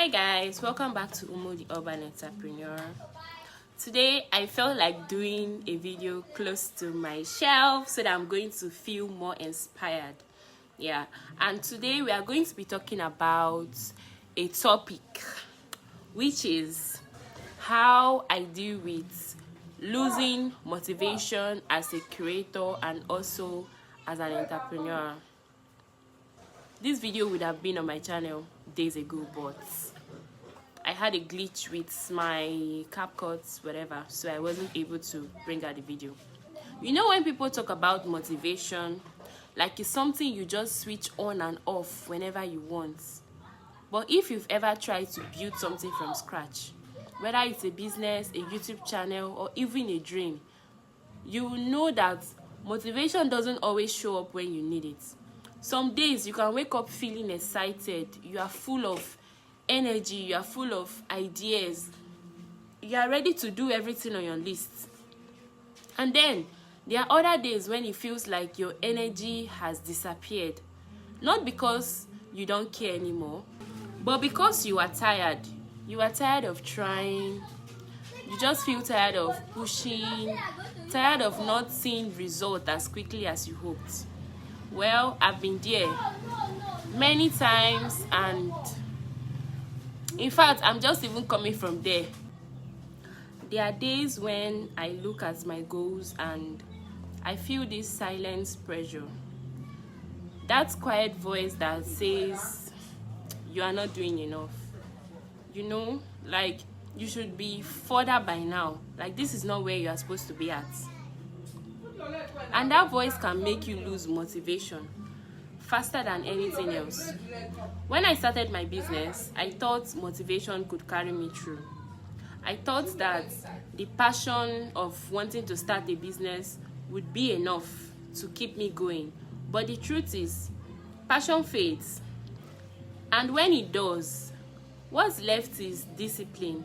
Hi guys, welcome back to Umo the Urban Entrepreneur. Today I felt like doing a video close to my shelf so that I'm going to feel more inspired. And today we are going to be talking about a topic which is how I deal with losing motivation as a creator and also as an entrepreneur. This video would have been on my channel days ago, but I had a glitch with my CapCut, whatever, so I wasn't able to bring out the video. You know, when people talk about motivation, like it's something you just switch on and off whenever you want. But if you've ever tried to build something from scratch, whether it's a business, a YouTube channel, or even a dream, you will know that motivation doesn't always show up when you need it. Some days you can wake up feeling excited, you are full of energy, you are full of ideas, you are ready to do everything on your list. And then there are other days when it feels like your energy has disappeared, not because you don't care anymore, but because you are tired. You are tired of trying, you just feel tired of pushing, tired of not seeing results as quickly as you hoped. Well, I've been there many times, and in fact, I'm just even coming from there. There are days when I look at my goals and I feel this silent pressure. That quiet voice that says, you are not doing enough. You know, like you should be further by now. Like this is not where you are supposed to be at. And that voice can make you lose motivation faster than anything else. When I started my business, I thought motivation could carry me through. I thought that the passion of wanting to start a business would be enough to keep me going. But the truth is, passion fades. And when it does, what's left is discipline.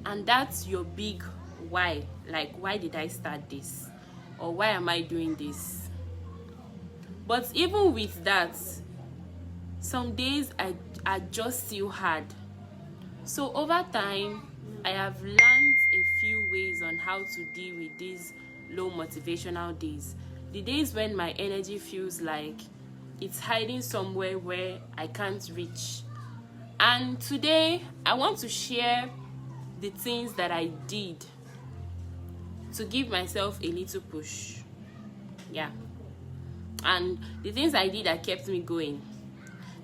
And that's your big why. Like, why did I start this? Or why am I doing this? But even with that, some days are just still hard. So over time, I have learned a few ways on how to deal with these low motivational days. The days when my energy feels like it's hiding somewhere where I can't reach. And today, I want to share the things that I did to give myself a little push. And the things I did that kept me going.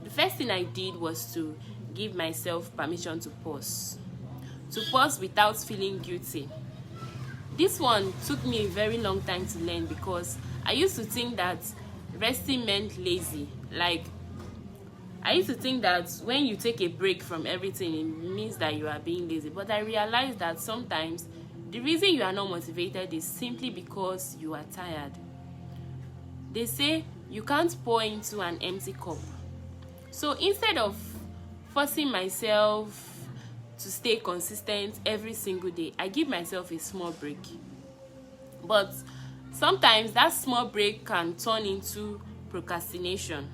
The first thing I did was to give myself permission to pause. To pause without feeling guilty. This one took me a very long time to learn because I used to think that resting meant lazy. Like, I used to think that when you take a break from everything, it means that you are being lazy. But I realized that sometimes the reason you are not motivated is simply because you are tired. They say you can't pour into an empty cup. So instead of forcing myself to stay consistent every single day, I give myself a small break. But sometimes that small break can turn into procrastination.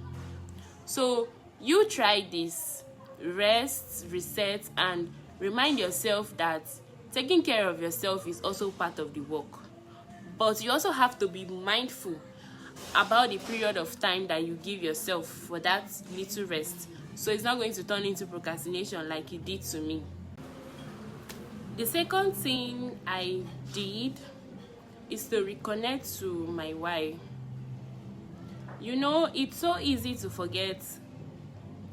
So you try this, rest, reset, and remind yourself that taking care of yourself is also part of the work. But you also have to be mindful about the period of time that you give yourself for that little rest. So it's not going to turn into procrastination like it did to me. The second thing I did is to reconnect to my why. You know, it's so easy to forget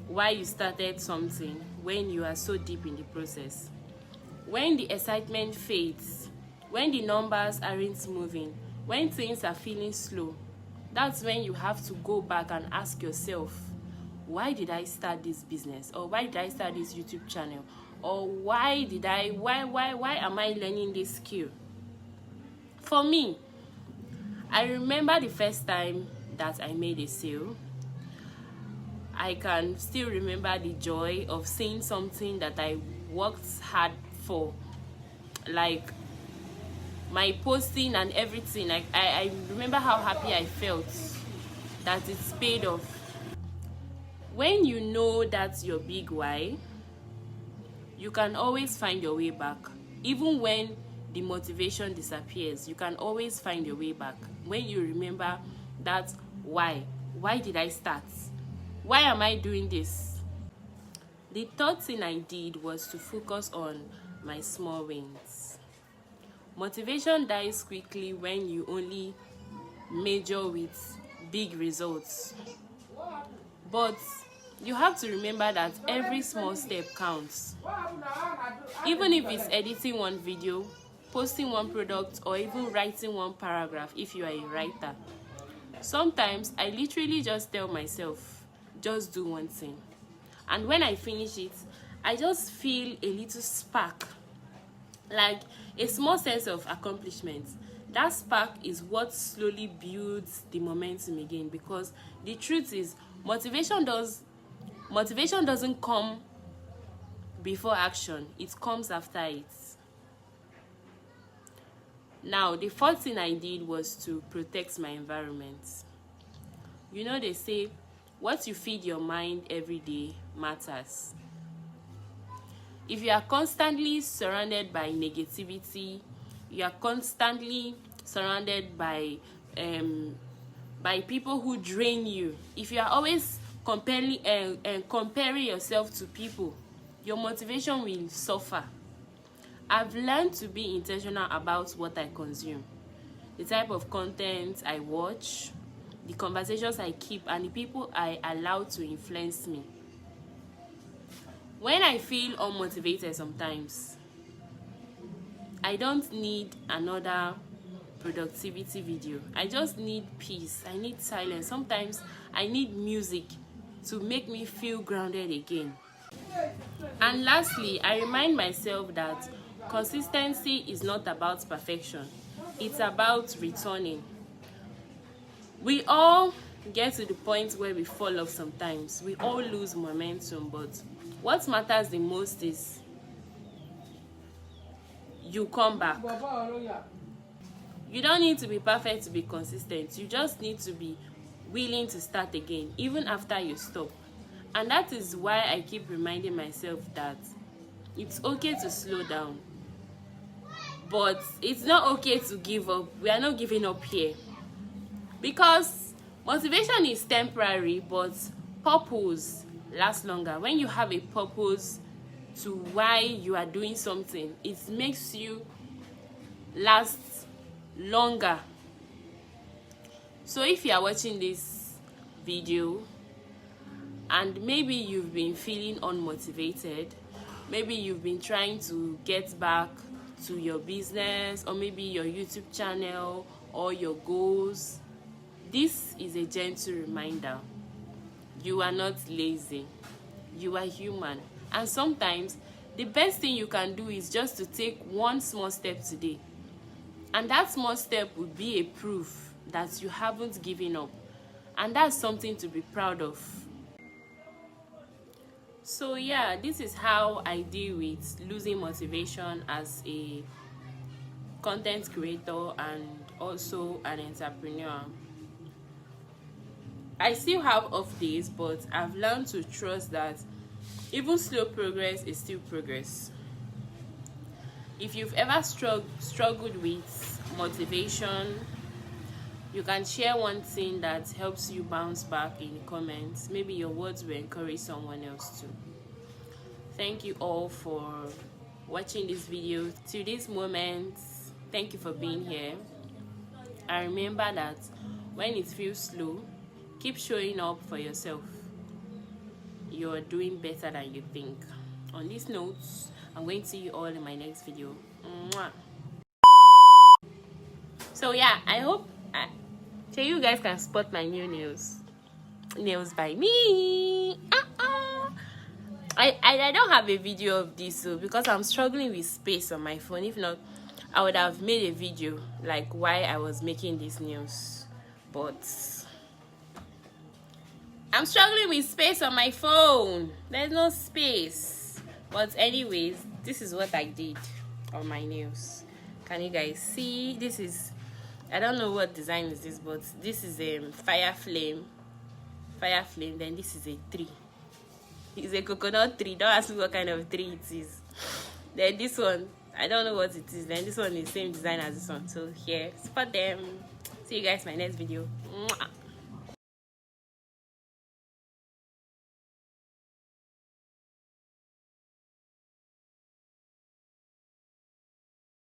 why you started something when you are so deep in the process. When the excitement fades, when the numbers aren't moving, when things are feeling slow, that's when you have to go back and ask yourself, why did I start this business? Or why did I start this YouTube channel? Or why am I learning this skill? For me, I remember the first time that I made a sale. I can still remember the joy of seeing something that I worked hard for. Like my posting and everything. I remember how happy I felt that it's paid off. When you know that's your big why, you can always find your way back. Even when the motivation disappears, you can always find your way back. When you remember that why did I start? Why am I doing this? The third thing I did was to focus on my small wins. Motivation dies quickly when you only measure with big results. But you have to remember that every small step counts. Even if it's editing one video, posting one product, or even writing one paragraph if you are a writer. Sometimes I literally just tell myself, just do one thing. And when I finish it, I just feel a little spark, like a small sense of accomplishment. That spark is what slowly builds the momentum again, because the truth is motivation doesn't come before action, it comes after it. Now, the fourth thing I did was to protect my environment. You know, they say what you feed your mind every day matters. If you are constantly surrounded by negativity, you are constantly surrounded by people who drain you, if you are always comparing yourself to people, your motivation will suffer. I've learned to be intentional about what I consume, the type of content I watch, the conversations I keep, and the people I allow to influence me. When I feel unmotivated sometimes, I don't need another productivity video. I just need peace. I need silence. Sometimes I need music to make me feel grounded again. And lastly, I remind myself that consistency is not about perfection. It's about returning. We all get to the point where we fall off sometimes. We all lose momentum, but what matters the most is you come back. You don't need to be perfect to be consistent. You just need to be willing to start again, even after you stop. And that is why I keep reminding myself that it's okay to slow down, but it's not okay to give up. We are not giving up here, because motivation is temporary, but purpose lasts longer. When you have a purpose to why you are doing something, it makes you last longer. So if you are watching this video and maybe you've been feeling unmotivated, maybe you've been trying to get back to your business, or maybe your YouTube channel or your goals, this is a gentle reminder. You are not lazy. You are human. And sometimes the best thing you can do is just to take one small step today. And that small step would be a proof that you haven't given up. And that's something to be proud of. So yeah, this is how I deal with losing motivation as a content creator and also an entrepreneur. I still have off days, but I've learned to trust that even slow progress is still progress. If you've ever struggled with motivation, you can share one thing that helps you bounce back in the comments. Maybe your words will encourage someone else too. Thank you all for watching this video to this moment. Thank you for being here. And remember that when it feels slow, keep showing up for yourself. You're doing better than you think. On these notes, I'm going to see you all in my next video. Mwah. So yeah, I hope you guys can spot my new nails by me. I don't have a video of this, so because I'm struggling with space on my phone. If not, I would have made a video like why I was making these nails, but I'm struggling with space on my phone. There's no space. But anyways, this is what I did on my nails. Can you guys see? This is, I don't know what design is this, but this is a fire flame, then this is a tree. It's a coconut tree. Don't ask me what kind of tree it is. Then this one, I don't know what it is. Then this one is the same design as this one. So here, support them. See you guys in my next video. Mwah.